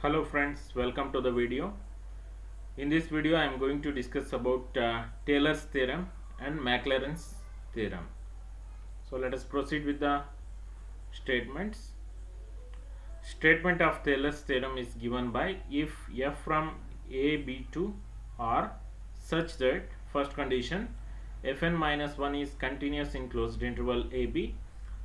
Hello friends, welcome to the video. In this video I am going to discuss about Taylor's theorem and Maclaurin's theorem. So let us proceed with the statements. Statement of Taylor's theorem is given by if f from a, b to r such that first condition fn minus 1 is continuous in closed interval ab,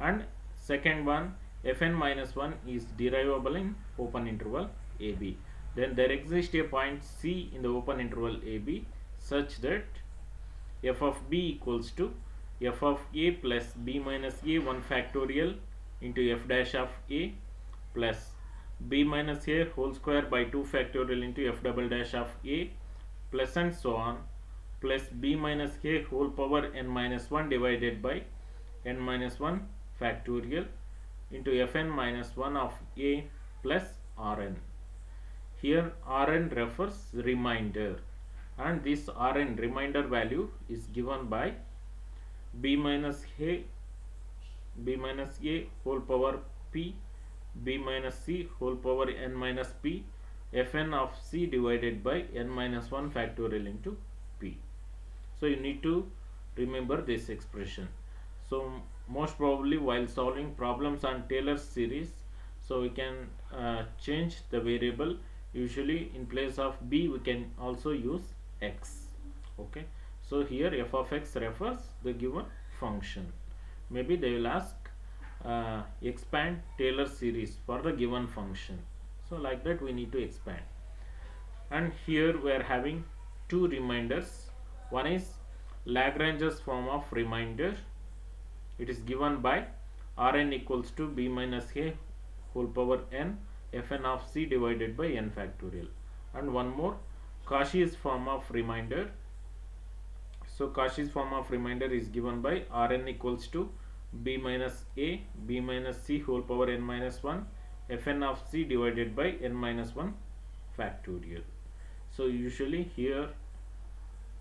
and second one fn minus 1 is derivable in open interval ab. Then there exists a point c in the open interval ab such that f of b equals to f of a plus b minus a 1 factorial into f dash of a plus b minus a whole square by 2 factorial into f double dash of a plus and so on, plus b minus a whole power n minus 1 divided by n minus 1 factorial into fn minus 1 of a plus rn. Here rn refers remainder, and this rn remainder value is given by b minus a whole power p, b minus c whole power n minus p, fn of c divided by n minus 1 factorial into p. So you need to remember this expression. So most probably while solving problems on Taylor's series, so we can change the variable. Usually in place of b we can also use x. Okay, so here f of x refers the given function. Maybe they will ask expand Taylor series for the given function, so like that we need to expand. And here we are having two reminders. One is Lagrange's form of remainder. It is given by Rn equals to b minus a whole power n fn of c divided by n factorial. And one more, Cauchy's form of remainder. So Cauchy's form of remainder is given by Rn equals to b minus a b minus c whole power n minus 1 fn of c divided by n minus 1 factorial. So usually here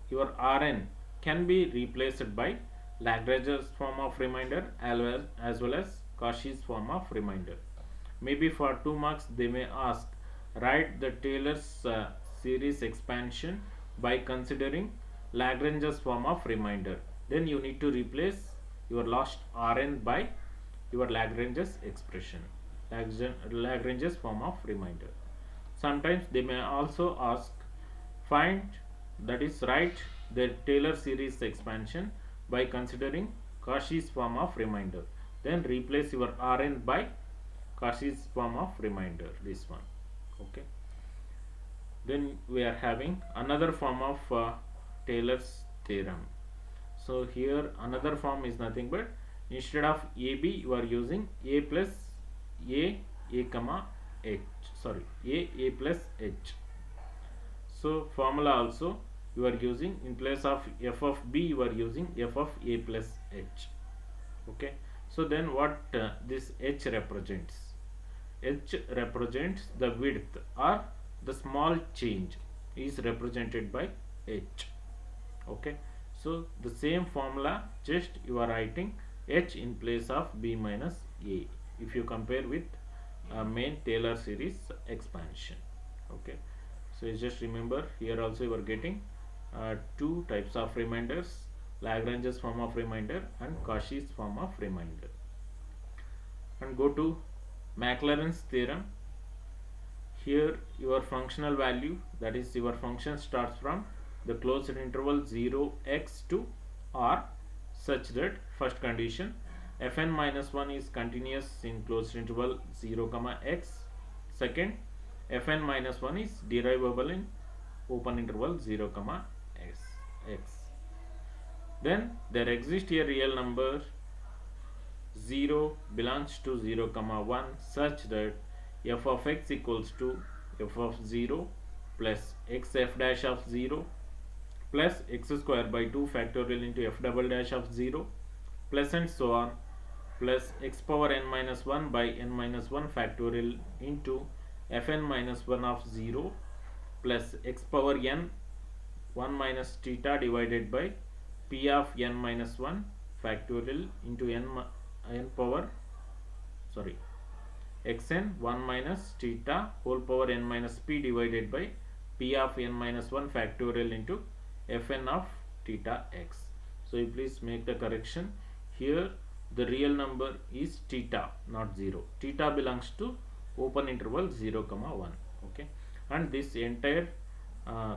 your Rn can be replaced by Lagrange's form of remainder as well as Cauchy's form of remainder. Maybe for 2 marks they may ask, write the Taylor's series expansion by considering Lagrange's form of remainder. Then you need to replace your lost Rn by your Lagrange's expression, Lagrange's form of remainder. Sometimes they may also ask, find, that is write the Taylor series expansion by considering Cauchy's form of remainder. Then replace your Rn by Cauchy's form of remainder, this one. Okay, then we are having another form of Taylor's theorem. So here another form is nothing but, instead of ab you are using a plus a comma h, sorry, a plus h. So formula also you are using, in place of f of b you are using f of a plus h. Okay, so then what this h represents? H represents the width, or the small change is represented by h. Okay, so the same formula, just you are writing h in place of b minus a if you compare with main Taylor series expansion. Okay, so you just remember, here also you are getting two types of remainders, Lagrange's form of remainder and Cauchy's form of remainder. And go to Maclaurin's theorem. Here your functional value, that is your function, starts from the closed interval 0x to r such that first condition fn minus 1 is continuous in closed interval 0 comma x, second fn minus 1 is derivable in open interval 0 comma x. Then there exists a real number 0 belongs to 0 comma 1 such that f of x equals to f of 0 plus x f dash of 0 plus x square by 2 factorial into f double dash of 0 plus and so on, plus x power n minus 1 by n minus 1 factorial into fn minus 1 of 0 plus x power n 1 minus theta divided by p of n minus 1 factorial into n power, sorry, xn 1 minus theta whole power n minus p divided by p of n minus 1 factorial into fn of theta x. So you please make the correction here. The real number is theta, not 0. Theta belongs to open interval 0 comma 1. Okay, and this entire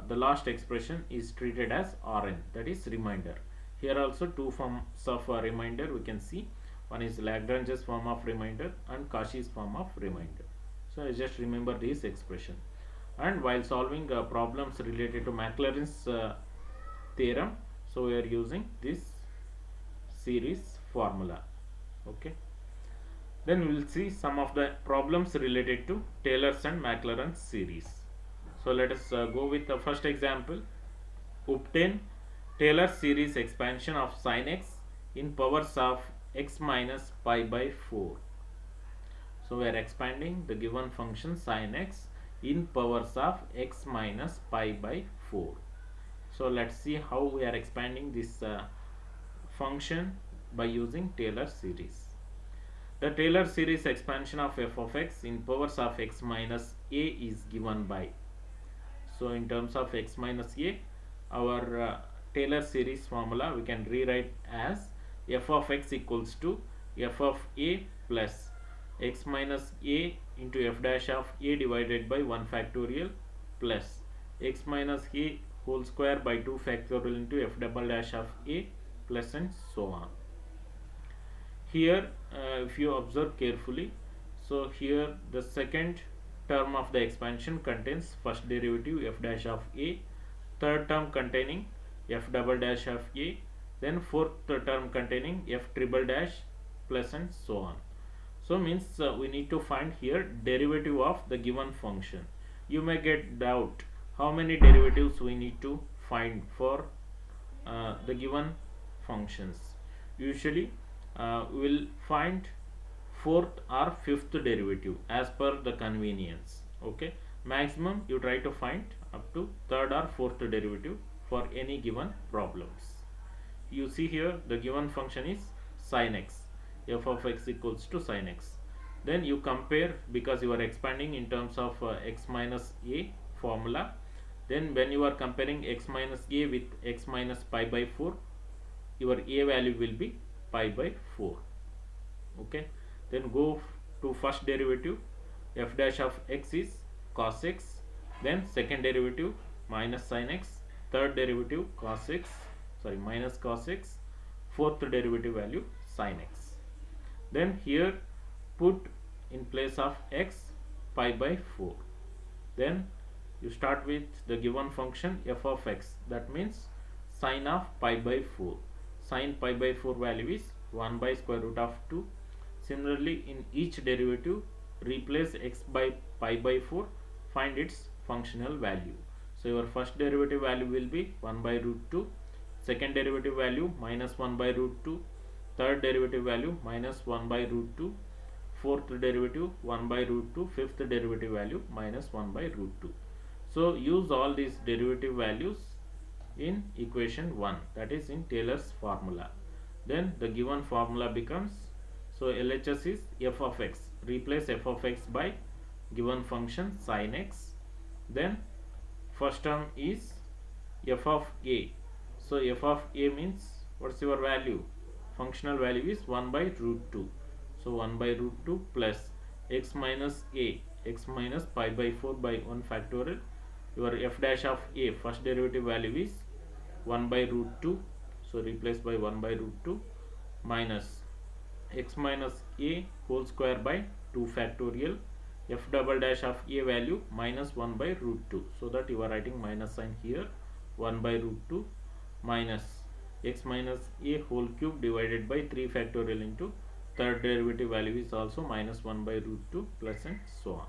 the last expression is treated as Rn, that is remainder. Here also two forms of remainder we can see. One is Lagrange's form of remainder and Cauchy's form of remainder. So just remember this expression. And while solving problems related to Maclaurin's theorem, so we are using this series formula. Okay, then we will see some of the problems related to Taylor's and Maclaurin's series. So let us go with the first example. Obtain Taylor series expansion of sin x in powers of x minus pi by 4. So we are expanding the given function sin x in powers of x minus pi by 4. So let's see how we are expanding this function by using Taylor series. The Taylor series expansion of f of x in powers of x minus a is given by. So in terms of x minus a, our Taylor series formula we can rewrite as f of x equals to f of a plus x minus a into f dash of a divided by 1 factorial plus x minus a whole square by 2 factorial into f double dash of a plus and so on. Here if you observe carefully, so here the second term of the expansion contains first derivative f dash of a, third term containing f double dash of a, then fourth term containing f triple dash plus and so on. So means we need to find here derivative of the given function. You may get doubt how many derivatives we need to find for the given functions. Usually we will find fourth or fifth derivative as per the convenience. Okay, maximum you try to find up to third or fourth derivative for any given problems. You see here the given function is sin x, f of x equals to sin x. Then you compare, because you are expanding in terms of x minus a formula. Then when you are comparing x minus a with x minus pi by 4, your a value will be pi by 4. Okay, then go to first derivative, f dash of x is cos x, then second derivative minus sin x, third derivative cos x, sorry minus cos x, fourth derivative value sin x. Then here put in place of x pi by 4. Then you start with the given function f of x, that means sin of pi by 4. Sin pi by 4 value is 1 by square root of 2. Similarly, in each derivative replace x by pi by 4, find its functional value. So your first derivative value will be 1 by root 2, second derivative value minus 1 by root 2, third derivative value minus 1 by root 2, fourth derivative 1 by root 2, fifth derivative value minus 1 by root 2. So use all these derivative values in equation 1, that is in Taylor's formula. Then the given formula becomes, so LHS is f of x, replace f of x by given function sin x. Then first term is f of a. So f of a means what's your value? Functional value is 1 by root 2. So 1 by root 2 plus x minus a, x minus pi by 4 by 1 factorial. Your f dash of a, first derivative value is 1 by root 2. So replace by 1 by root 2 minus x minus a whole square by 2 factorial, f double dash of a value minus 1 by root 2. So that you are writing minus sign here, 1 by root 2 minus x minus a whole cube divided by 3 factorial into third derivative value is also minus 1 by root 2 plus and so on.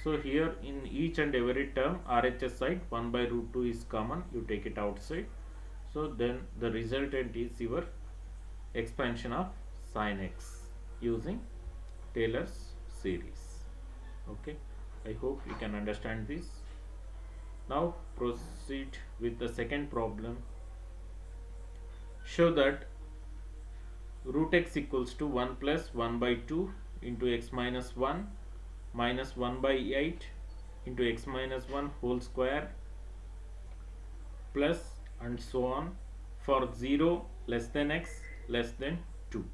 So here in each and every term RHS side 1 by root 2 is common, you take it outside. So then the resultant is your expansion of sin x using Taylor's series. Okay, I hope you can understand this. Now proceed with the second problem. Show that root x equals to 1 plus 1 by 2 into x minus 1 minus 1 by 8 into x minus 1 whole square plus and so on for 0 less than x less than 2.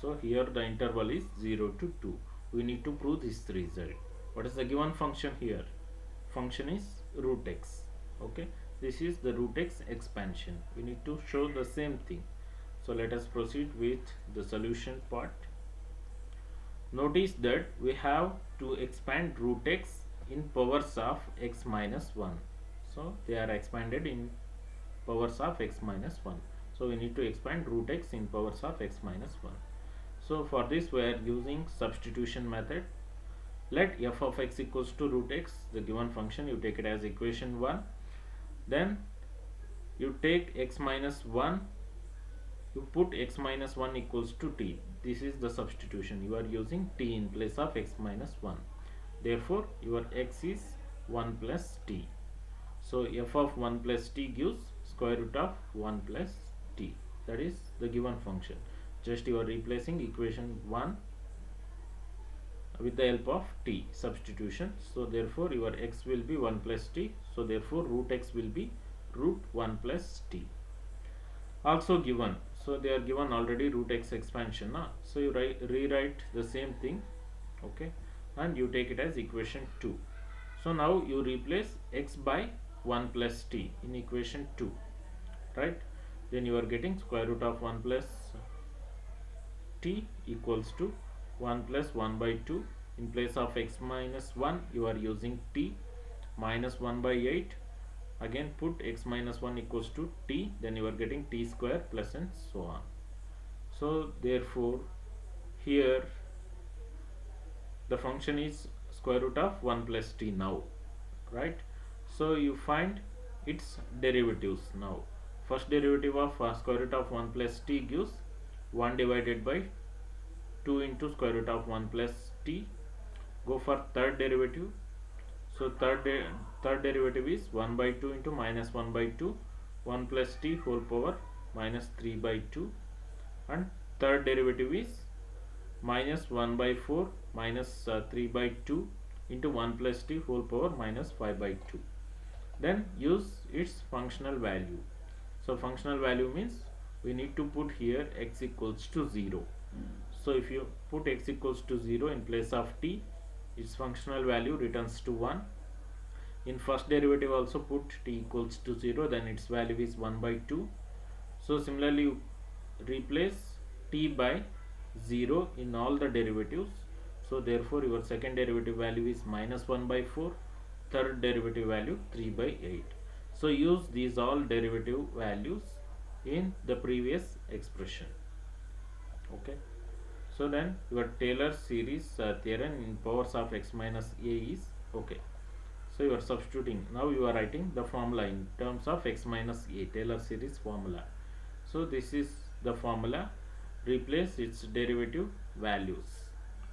So here the interval is 0 to 2. We need to prove this result. What is the given function here? Function is root x. Okay, this is the root x expansion. We need to show the same thing. So let us proceed with the solution part. Notice that we have to expand root x in powers of x minus 1. So they are expanded in powers of x minus 1. So we need to expand root x in powers of x minus 1. So for this we are using substitution method. Let f of x equals to root x, the given function, you take it as equation 1. Then you take x minus 1, you put x minus 1 equals to t. This is the substitution. You are using t in place of x minus 1. Therefore your x is 1 plus t. So f of 1 plus t gives square root of 1 plus t. That is the given function. Just you are replacing equation 1 with the help of t, substitution. So therefore your x will be 1 plus t. So therefore root x will be root 1 plus t. Also given, so they are given already root x expansion. So you rewrite the same thing, okay, and you take it as equation 2. So now you replace x by 1 plus t in equation 2, right? Then you are getting square root of 1 plus t equals to 1 plus 1 by 2. In place of x minus 1 you are using t minus 1 by 8. Again put x minus 1 equals to t, then you are getting t square plus and so on. So therefore here the function is square root of 1 plus t now, right? So you find its derivatives now. First derivative of square root of 1 plus t gives 1 divided by 2 into square root of 1 plus t. Go for third derivative. So third derivative is 1 by 2 into minus 1 by 2, 1 plus t whole power minus 3 by 2, and third derivative is minus 1 by 4 minus 3 by 2 into 1 plus t whole power minus 5 by 2. Then use its functional value. So functional value means we need to put here x equals to 0. So if you put x equals to 0 in place of t, its functional value returns to 1. In first derivative also put t equals to 0, then its value is 1 by 2. So similarly you replace t by 0 in all the derivatives. So therefore your second derivative value is minus 1 by 4, third derivative value 3 by 8. So use these all derivative values in the previous expression, okay. So then your Taylor series theorem in powers of x minus a is okay. So you are substituting. Now you are writing the formula in terms of x minus a, Taylor series formula. So this is the formula. Replace its derivative values,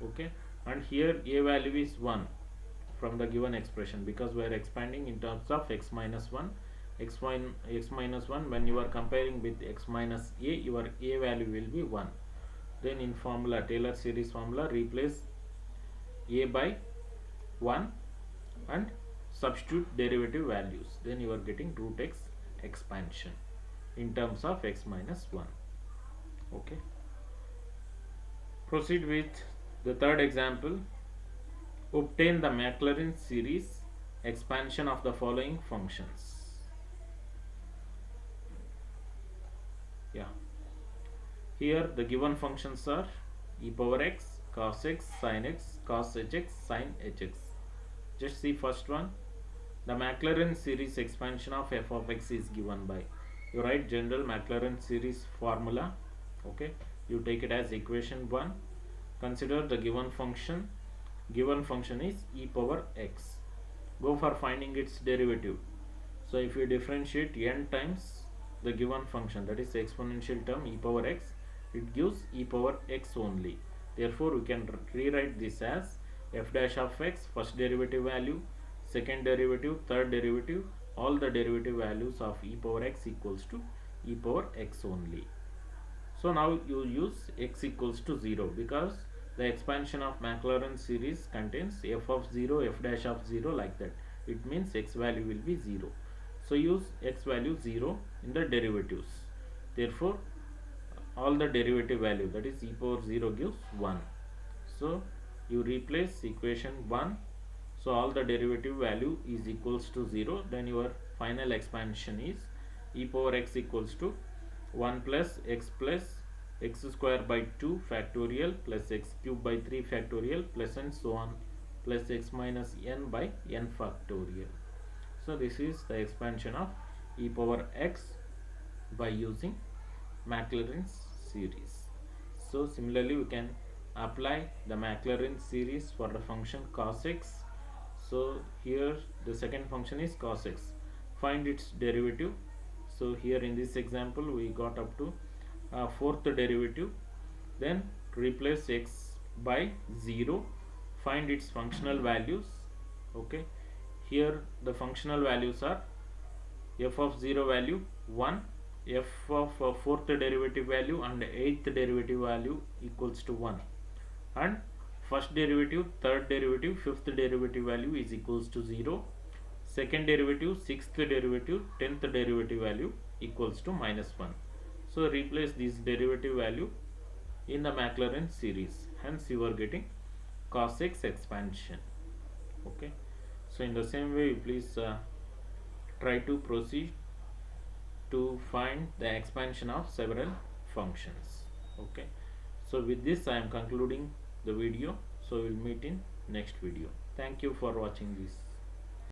okay. And here a value is 1 from the given expression, because we are expanding in terms of x minus 1. X minus 1, when you are comparing with x minus a, your a value will be 1. Then in formula, Taylor series formula, replace a by 1 and substitute derivative values. Then you are getting root x expansion in terms of x minus 1, okay. Proceed with the third example. Obtain the Maclaurin series expansion of the following functions. Yeah. Here the given functions are e power x, cos x, sin x, cos hx, sin hx. Just see first one. The Maclaurin series expansion of f of x is given by, you write general Maclaurin series formula, okay. You take it as equation 1. Consider the given function. Given function is e power x. Go for finding its derivative. So if you differentiate n times the given function, that is exponential term e power x, it gives e power x only. Therefore we can rewrite this as f dash of x, first derivative value, second derivative, third derivative, all the derivative values of e power x equals to e power x only. So now you use x equals to 0, because the expansion of Maclaurin series contains f of 0, f dash of 0, like that. It means x value will be 0. So use x value 0 in the derivatives. Therefore, all the derivative value, that is e power 0, gives 1. So you replace equation 1. So all the derivative value is equals to 0. Then your final expansion is e power x equals to 1 plus x square by 2 factorial plus x cube by 3 factorial plus and so on, plus x minus n by n factorial. So this is the expansion of e power x by using Maclaurin's series. So similarly we can apply the Maclaurin series for the function cos x. So here the second function is cos x. Find its derivative. So here in this example we got up to fourth derivative. Then replace x by 0. Find its functional values. Okay. Here the functional values are f of 0 value 1, f of fourth derivative value and 8th derivative value equals to 1, and first derivative, third derivative, fifth derivative value is equals to 0, second derivative, sixth derivative, 10th derivative value equals to minus 1. So replace this derivative value in the Maclaurin series, hence you are getting cos x expansion. Okay, so in the same way please try to proceed to find the expansion of several functions. Okay, so with this I am concluding the video. So we will meet in next video. Thank you for watching this.